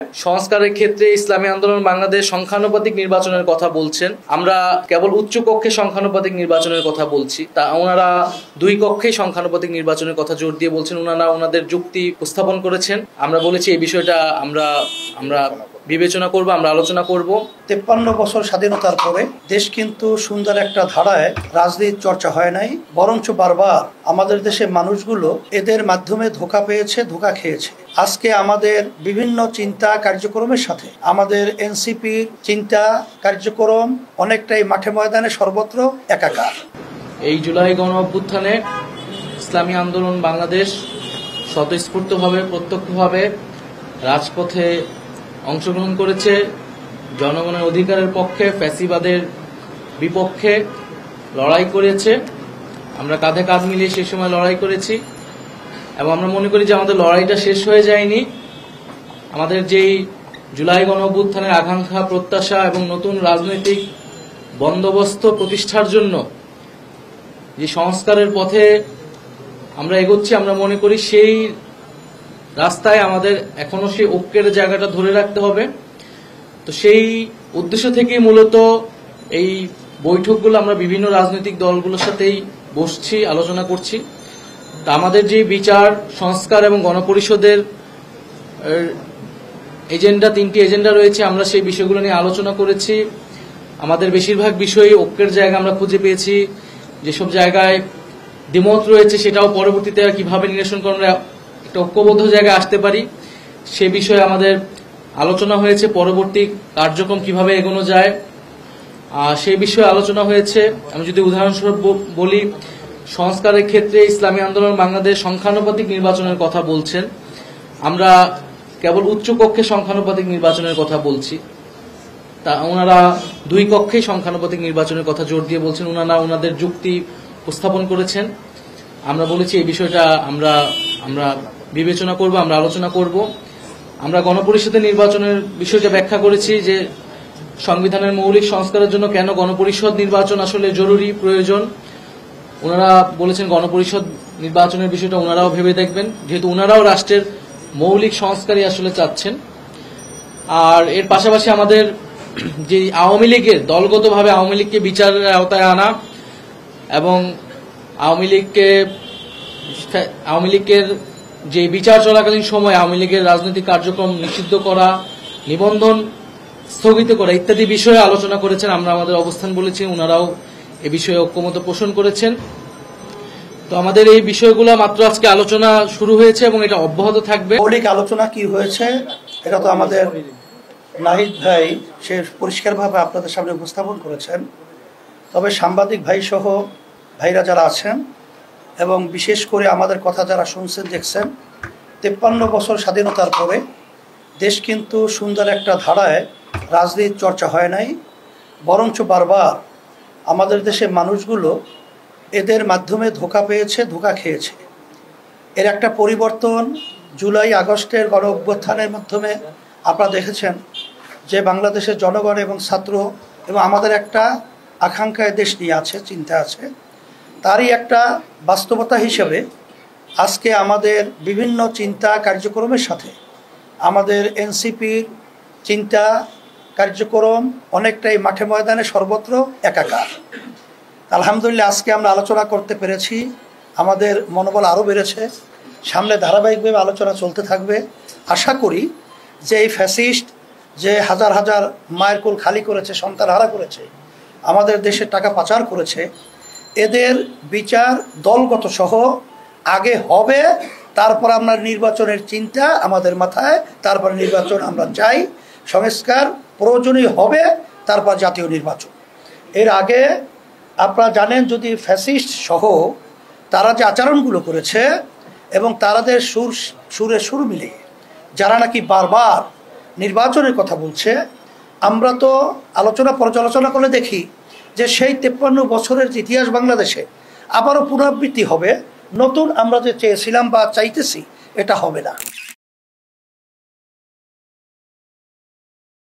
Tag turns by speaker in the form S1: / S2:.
S1: সংস্কারের ক্ষেত্রে ইসলামী আন্দোলন বাংলাদেশ সংখ্যানুপাতিক নির্বাচনের কথা বলছেন। আমরা কেবল উচ্চ কক্ষে সংখ্যানুপাতিক নির্বাচনের কথা বলছি, তা ওনারা দুই কক্ষে সংখ্যানুপাতিক নির্বাচনের কথা জোর দিয়ে বলছেন। ওনারা ওনাদের যুক্তি উপস্থাপন করেছেন। আমরা বলেছি এই বিষয়টা আমরা বিবেচনা করব, আমরা আলোচনা করব।
S2: 53 বছর স্বাধীনতার পরে দেশ কিন্তু সুন্দর একটা ধারায় রাজনীতি চর্চা হয় নাই, বরঞ্চ বারবার আমাদের দেশের মানুষগুলো এদের মাধ্যমে ধোঁকা পেয়েছে, ধোঁকা খেয়েছে। আজকে আমাদের বিভিন্ন চিন্তা কার্যক্রমের সাথে আমাদের এনসিপির চিন্তা কার্যক্রম অনেকটাই মাঠে ময়দানে সর্বত্র একাকার।
S1: এই জুলাই গণ অভ্যুত্থানে ইসলামী আন্দোলন বাংলাদেশ স্বতঃস্ফূর্তভাবে প্রত্যক্ষভাবে রাজপথে অংশগ্রহণ করেছে, জনগণের অধিকারের পক্ষে, ফ্যাসিবাদের বিপক্ষে লড়াই করেছে। আমরা কাঁধে কাঁধ মিলিয়ে সেই সময় লড়াই করেছি এবং আমরা মনে করি যে আমাদের লড়াইটা শেষ হয়ে যায়নি। আমাদের যেই জুলাই গণ অভ্যুত্থানের আকাঙ্ক্ষা, প্রত্যাশা এবং নতুন রাজনৈতিক বন্দোবস্ত প্রতিষ্ঠার জন্য যে সংস্কারের পথে আমরা এগোচ্ছি, আমরা মনে করি সেই রাস্তায় আমাদের এখনো সেই ঐক্যের জায়গাটা ধরে রাখতে হবে। তো সেই উদ্দেশ্য থেকেই মূলত এই বৈঠকগুলো আমরা বিভিন্ন রাজনৈতিক দলগুলোর সাথেই বসছি, আলোচনা করছি। তা আমাদের যে বিচার, সংস্কার এবং গণপরিষদের এজেন্ডা, 3টি এজেন্ডা রয়েছে, আমরা সেই বিষয়গুলো নিয়ে আলোচনা করেছি। আমাদের বেশিরভাগ বিষয়ই ঐক্যের জায়গা আমরা খুঁজে পেয়েছি। যেসব জায়গায় দ্বিমত রয়েছে সেটাও পরবর্তীতে কিভাবে নিরসন করে আমরা একটা ঐক্যবদ্ধ জায়গায় আসতে পারি সে বিষয়ে আমাদের আলোচনা হয়েছে। পরবর্তী কার্যক্রম কিভাবে এগোনো যায় সেই বিষয়ে আলোচনা হয়েছে। আমি যদি উদাহরণস্বরূপ বলি, সংস্কারের ক্ষেত্রে ইসলামী আন্দোলন বাংলাদেশ সংখ্যানুপাতিক নির্বাচনের কথা বলছেন। আমরা কেবল উচ্চ কক্ষে সংখ্যানুপাতিক নির্বাচনের কথা বলছি, তা ওনারা দুই কক্ষে সংখ্যানুপাতিক নির্বাচনের কথা জোর দিয়ে বলছেন। ওনারা ওনাদের যুক্তি উপস্থাপন করেছেন। আমরা বলেছি এই বিষয়টা আমরা বিবেচনা করব, আমরা আলোচনা করব। আমরা গণপরিষদের নির্বাচনের বিষয়টা ব্যাখ্যা করেছি যে সংবিধানের মৌলিক সংস্কারের জন্য কেন গণপরিষদ নির্বাচন আসলে জরুরি, প্রয়োজন। ওনারা বলেছেন গণপরিষদ নির্বাচনের বিষয়টা ওনারাও ভেবে দেখবেন, যেহেতু ওনারাও রাষ্ট্রের মৌলিক সংস্কারই আসলে চাচ্ছেন। আর এর পাশাপাশি আমাদের যে আওয়ামী লীগের দলগতভাবে আওয়ামী লীগকে বিচারের আওতায় আনা এবং আওয়ামী লীগের যে বিচার চলাকালীন সময় আওয়ামী লীগের রাজনৈতিক কার্যক্রম নিষিদ্ধ করা, নিবন্ধন স্থগিত করা ইত্যাদি বিষয়ে আলোচনা করেছেন। আমরা আমাদের অবস্থান বলেছি, ওনারাও এ বিষয়ে ঐক্যমত পোষণ করেছেন। তো আমাদের এই বিষয়গুলো মাত্র আজকে আলোচনা শুরু হয়েছে এবং এটা অব্যাহত থাকবে।
S2: মৌলিক আলোচনা কি হয়েছে এটা তো আমাদের নাহিদ ভাই সে পরিষ্কারভাবে আপনাদের সামনে উপস্থাপন করেছেন। তবে সাংবাদিক ভাই সহ ভাইরা যারা আছেন এবং বিশেষ করে আমাদের কথা যারা শুনছেন, দেখছেন, 53 বছর স্বাধীনতার পরে দেশ কিন্তু সুন্দর একটা ধারায় রাজনীতি চর্চা হয় নাই, বরঞ্চ বারবার আমাদের দেশের মানুষগুলো এদের মাধ্যমে ধোঁকা পেয়েছে, ধোঁকা খেয়েছে। এর একটা পরিবর্তন জুলাই আগস্টের গণ অভ্যুত্থানের মাধ্যমে আপনারা দেখেছেন যে বাংলাদেশের জনগণ এবং ছাত্র এবং আমাদের একটা আকাঙ্ক্ষায় দেশ নিয়ে আছে, চিন্তা আছে, তারই একটা বাস্তবতা হিসেবে আজকে আমাদের বিভিন্ন চিন্তা কার্যক্রমের সাথে আমাদের এনসিপির চিন্তা কার্যক্রম অনেকটাই মাঠে ময়দানে সর্বত্র একাকার। আলহামদুলিল্লাহ আজকে আমরা আলোচনা করতে পেরেছি, আমাদের মনোবল আরও বেড়েছে। সামনে ধারাবাহিকভাবে আলোচনা চলতে থাকবে। আশা করি যে এই ফ্যাসিস্ট যে হাজার হাজার মায়ের কোল খালি করেছে, সন্তান হারা করেছে, আমাদের দেশের টাকা পাচার করেছে, এদের বিচার দলগত সহ আগে হবে, তারপর আমরা নির্বাচনের চিন্তা আমাদের মাথায়, তারপর নির্বাচন আমরা চাই, সংস্কার প্রয়োজনীয় হবে, তারপর জাতীয় নির্বাচন। এর আগে আপনারা জানেন যদি ফ্যাসিস্ট সহ তারা যে আচরণগুলো করেছে এবং তারাদের সুর মিলিয়ে যারা নাকি বারবার নির্বাচনের কথা বলছে, আমরা তো আলোচনা পর্যালোচনা করে দেখি যে সেই 53 বছরের ইতিহাস বাংলাদেশে আবারও পুনরাবৃত্তি হবে। নতুন আমরা যে চেয়েছিলাম বা চাইতেছি এটা হবে না।